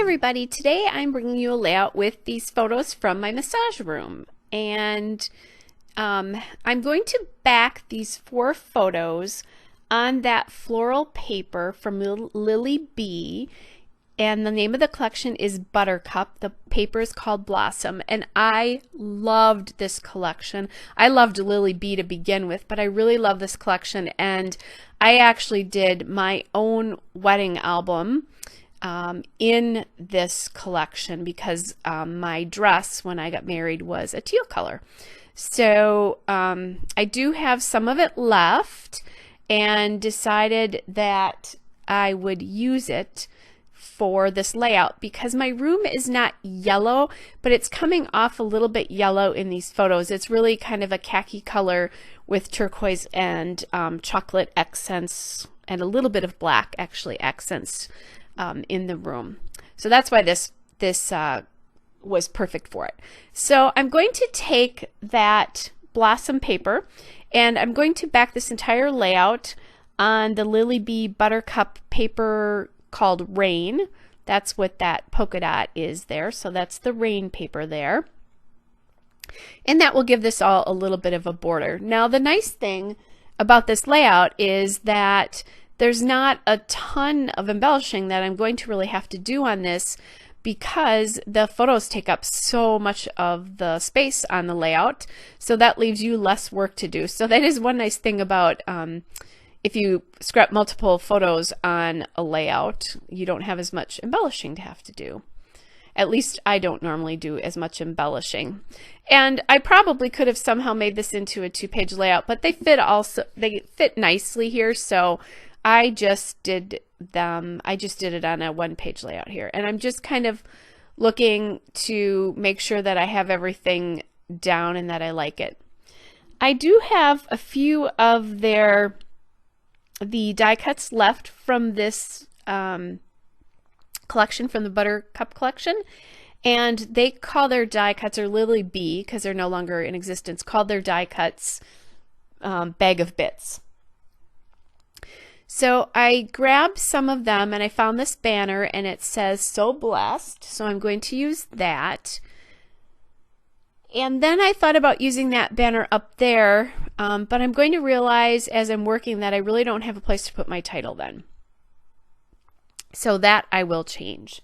everybody, today I'm bringing you a layout with these photos from my massage room, and I'm going to back these 4 photos on that floral paper from Lily B, and the name of the collection is Buttercup. The paper is called Blossom, and I loved this collection. I loved Lily B to begin with, but I really love this collection, and I actually did my own wedding album in this collection because my dress when I got married was a teal color. So I do have some of it left and decided that I would use it for this layout because my room is not yellow, but it's coming off a little bit yellow in these photos. It's really kind of a khaki color with turquoise and chocolate accents and a little bit of black actually accents in the room. So that's why this was perfect for it. So I'm going to take that Blossom paper and I'm going to back this entire layout on the Lily B Buttercup paper called Rain. That's what that polka dot is there. So that's the Rain paper there. And that will give this all a little bit of a border. Now the nice thing about this layout is that there's not a ton of embellishing that I'm going to really have to do on this because the photos take up so much of the space on the layout. So that leaves you less work to do. So that is one nice thing about if you scrap multiple photos on a layout, you don't have as much embellishing to have to do. At least I don't normally do as much embellishing. And I probably could have somehow made this into a 2-page layout, but they fit nicely here, so I just did it on a 1-page layout here. And I'm just kind of looking to make sure that I have everything down and that I like it. I do have a few of the die cuts left from this collection, from the Buttercup collection, and they call their die cuts, or Lily B, because they're no longer in existence, called their die cuts Bag of Bits. So I grabbed some of them and I found this banner and it says "So Blessed," so I'm going to use that. And then I thought about using that banner up there, but I'm going to realize as I'm working that I really don't have a place to put my title then. So that I will change.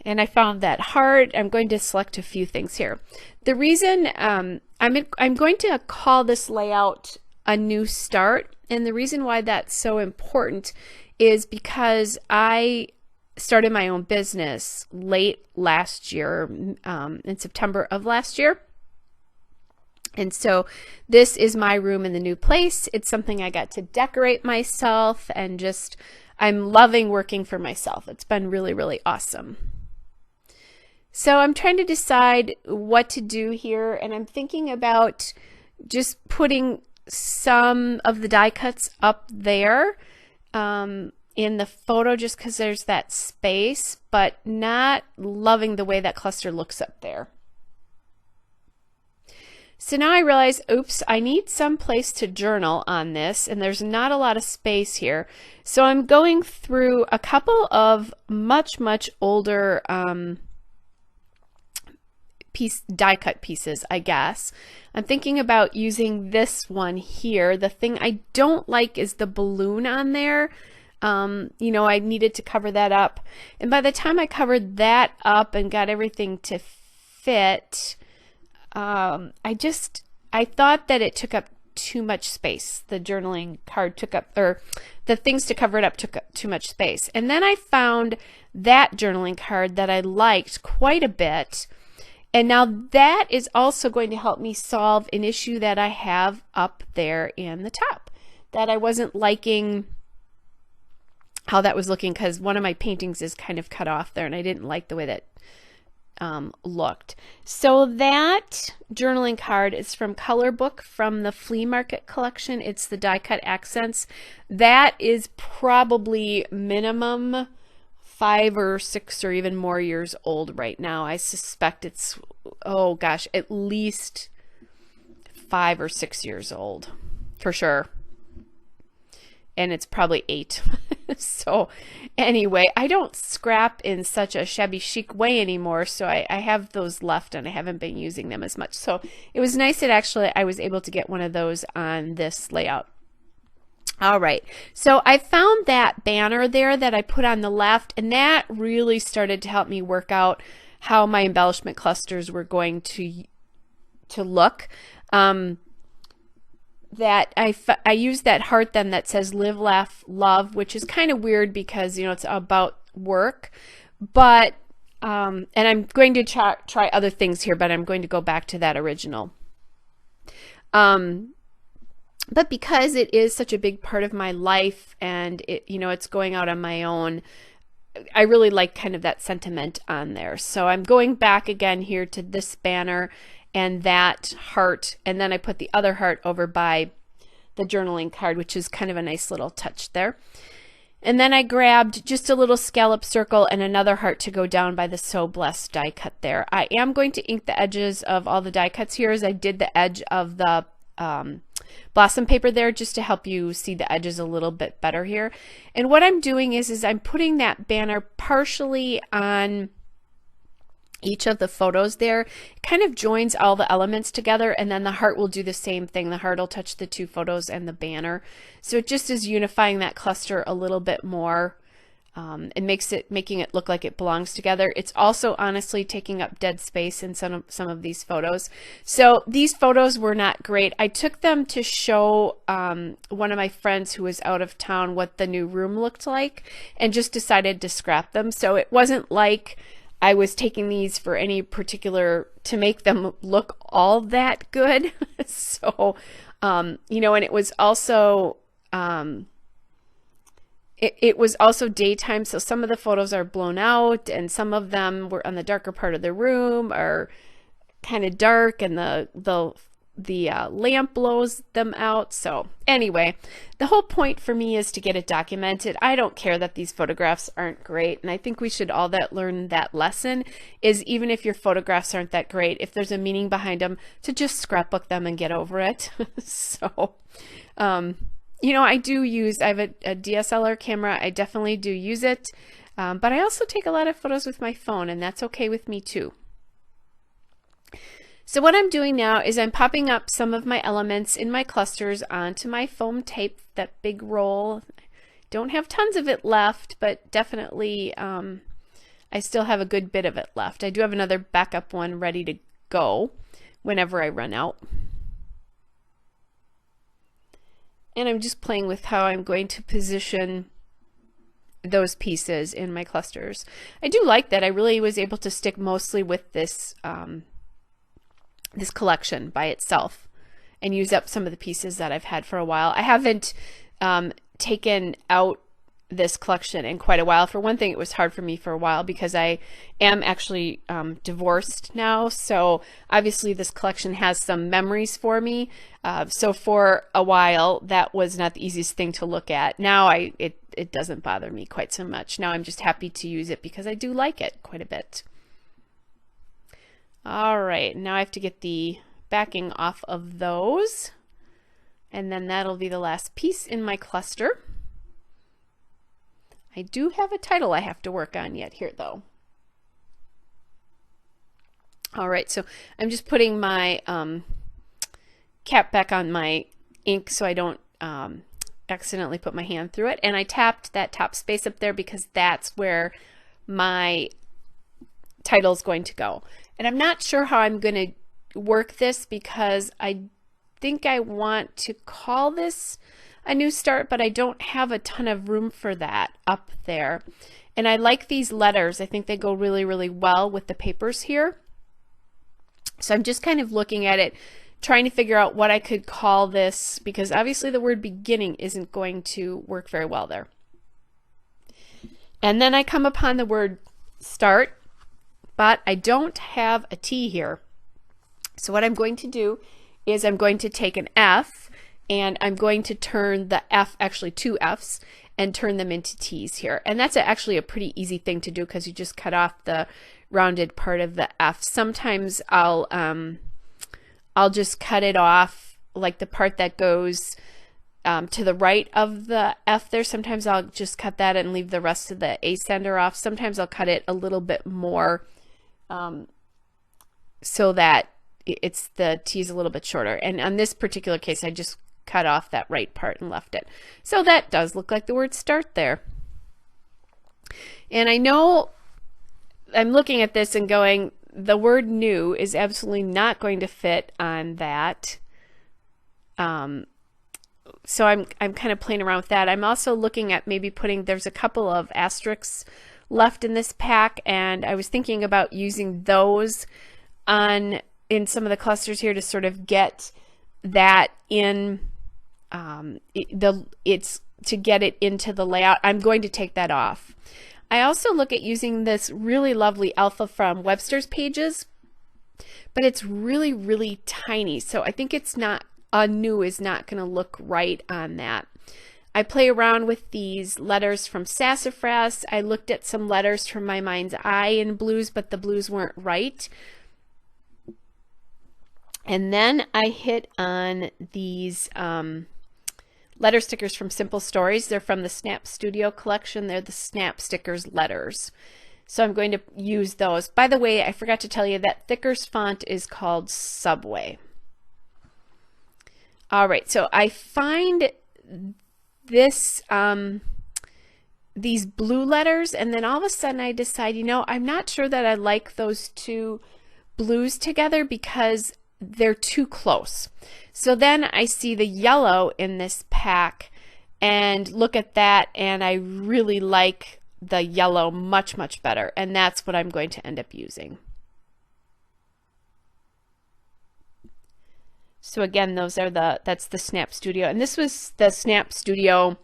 And I found that hard. I'm going to select a few things here. The reason I'm going to call this layout a new start, and the reason why that's so important is because I started my own business late last year, in September of last year. And so this is my room in the new place. It's something I got to decorate myself, and just I'm loving working for myself. It's been really, really awesome. So I'm trying to decide what to do here, and I'm thinking about just putting some of the die cuts up there in the photo just because there's that space, but not loving the way that cluster looks up there. So now I realize, oops, I need some place to journal on this, and there's not a lot of space here. So I'm going through a couple of much, much older die cut pieces, I guess. I'm thinking about using this one here. The thing I don't like is the balloon on there. You know, I needed to cover that up. And by the time I covered that up and got everything to fit, I thought that it took up too much space. The journaling card took up, or the things to cover it up took up too much space. And then I found that journaling card that I liked quite a bit. And now that is also going to help me solve an issue that I have up there in the top, that I wasn't liking how that was looking because one of my paintings is kind of cut off there and I didn't like the way that looked. So that journaling card is from Scrapbook from the flea market collection. It's the die cut accents. That is probably minimum 5 or 6 or even more years old right now. I suspect it's, oh gosh, at least 5 or 6 years old for sure. And it's probably 8. So anyway, I don't scrap in such a shabby chic way anymore, so I have those left and I haven't been using them as much. So it was nice that actually I was able to get one of those on this layout. All right, so I found that banner there that I put on the left, and that really started to help me work out how my embellishment clusters were going to look. That I used that heart then that says live, laugh, love, which is kind of weird because, you know, it's about work, but and I'm going to try other things here, but I'm going to go back to that original. But because it is such a big part of my life and it, you know, it's going out on my own, I really like kind of that sentiment on there. So I'm going back again here to this banner and that heart, and then I put the other heart over by the journaling card, which is kind of a nice little touch there. And then I grabbed just a little scallop circle and another heart to go down by the So Blessed die cut there. I am going to ink the edges of all the die cuts here as I did the edge of the blossom paper there, just to help you see the edges a little bit better here. And what I'm doing is I'm putting that banner partially on each of the photos there. It kind of joins all the elements together, and then the heart will do the same thing. The heart will touch the two photos and the banner. So it just is unifying that cluster a little bit more. It making it look like it belongs together. It's also honestly taking up dead space in some of these photos. So these photos were not great. I took them to show one of my friends who was out of town what the new room looked like, and just decided to scrap them. So it wasn't like I was taking these for any particular, to make them look all that good. So, you know, and it was also, it was also daytime, so some of the photos are blown out and some of them were on the darker part of the room, are kind of dark, and the lamp blows them out. So anyway, the whole point for me is to get it documented. I don't care that these photographs aren't great, and I think we should all learn that lesson, is even if your photographs aren't that great, if there's a meaning behind them, to just scrapbook them and get over it. So you know, I have a DSLR camera. I definitely do use it, but I also take a lot of photos with my phone, and that's okay with me too. So what I'm doing now is I'm popping up some of my elements in my clusters onto my foam tape, that big roll. Don't have tons of it left, but definitely I still have a good bit of it left. I do have another backup one ready to go whenever I run out. And I'm just playing with how I'm going to position those pieces in my clusters. I do like that I really was able to stick mostly with this this collection by itself and use up some of the pieces that I've had for a while. I haven't taken out this collection in quite a while. For one thing, it was hard for me for a while because I am actually divorced now, so obviously this collection has some memories for me. So for a while that was not the easiest thing to look at. Now it doesn't bother me quite so much. Now I'm just happy to use it because I do like it quite a bit. All right, now I have to get the backing off of those, and then that'll be the last piece in my cluster. I do have a title I have to work on yet here though. All right, so I'm just putting my cap back on my ink so I don't accidentally put my hand through it, and I tapped that top space up there because that's where my title is going to go. And I'm not sure how I'm going to work this because I think I want to call this a new start, but I don't have a ton of room for that up there. And I like these letters. I think they go really, really well with the papers here. So I'm just kind of looking at it, trying to figure out what I could call this, because obviously the word beginning isn't going to work very well there. And then I come upon the word start, but I don't have a T here. So what I'm going to do is I'm going to take an F, and I'm going to turn the F, actually two F's, and turn them into T's here. And that's actually a pretty easy thing to do because you just cut off the rounded part of the F. Sometimes I'll just cut it off, like the part that goes to the right of the F there. Sometimes I'll just cut that and leave the rest of the ascender off. Sometimes I'll cut it a little bit more so that the T is a little bit shorter. And on this particular case, I just cut off that right part and left it. So that does look like the word start there. And I know I'm looking at this and going, the word new is absolutely not going to fit on that. So I'm kind of playing around with that. I'm also looking at maybe there's a couple of asterisks left in this pack, and I was thinking about using those in some of the clusters here to sort of get that in to get it into the layout. I'm going to take that off. I also look at using this really lovely alpha from Webster's Pages, but it's really, really tiny. So I think it's not, a new is not going to look right on that. I play around with these letters from Sassafras. I looked at some letters from My Mind's Eye in blues, but the blues weren't right. And then I hit on these letter stickers from Simple Stories. They're from the Snap Studio collection. They're the Snap Stickers letters. So I'm going to use those. By the way, I forgot to tell you that Thicker's font is called Subway. All right, so I find this these blue letters, and then all of a sudden I decide, I'm not sure that I like those two blues together because they're too close. So then I see the yellow in this pack and look at that, and I really like the yellow much, much better, and that's what I'm going to end up using. So again, that's the Snap Studio, and this was the Snap Studio,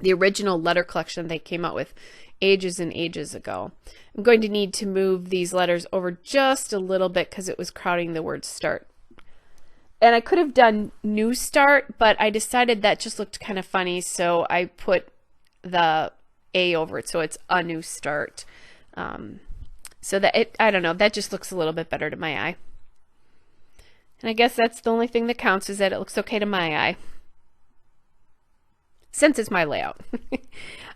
the original letter collection they came out with ages and ages ago. I'm going to need to move these letters over just a little bit because it was crowding the word start. And I could have done new start, but I decided that just looked kind of funny, so I put the A over it, so it's a new start. So that I don't know, that just looks a little bit better to my eye. And I guess that's the only thing that counts, is that it looks okay to my eye, since it's my layout.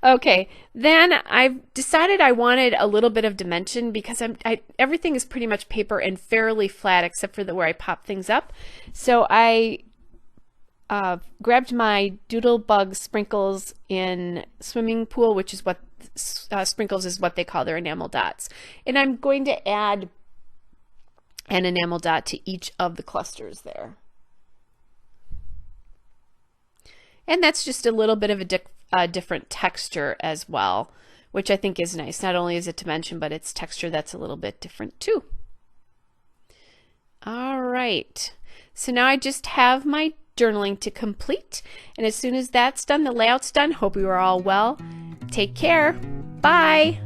Okay, then I've decided I wanted a little bit of dimension because everything is pretty much paper and fairly flat except for where I pop things up. So I grabbed my Doodlebug Sprinkles in Swimming Pool, which is what sprinkles is what they call their enamel dots. And I'm going to add an enamel dot to each of the clusters there. And that's just a little bit of a different texture as well, which I think is nice. Not only is it dimension, but it's texture that's a little bit different too. All right, so now I just have my journaling to complete, and as soon as that's done, the layout's done. Hope you are all well. Take care. Bye.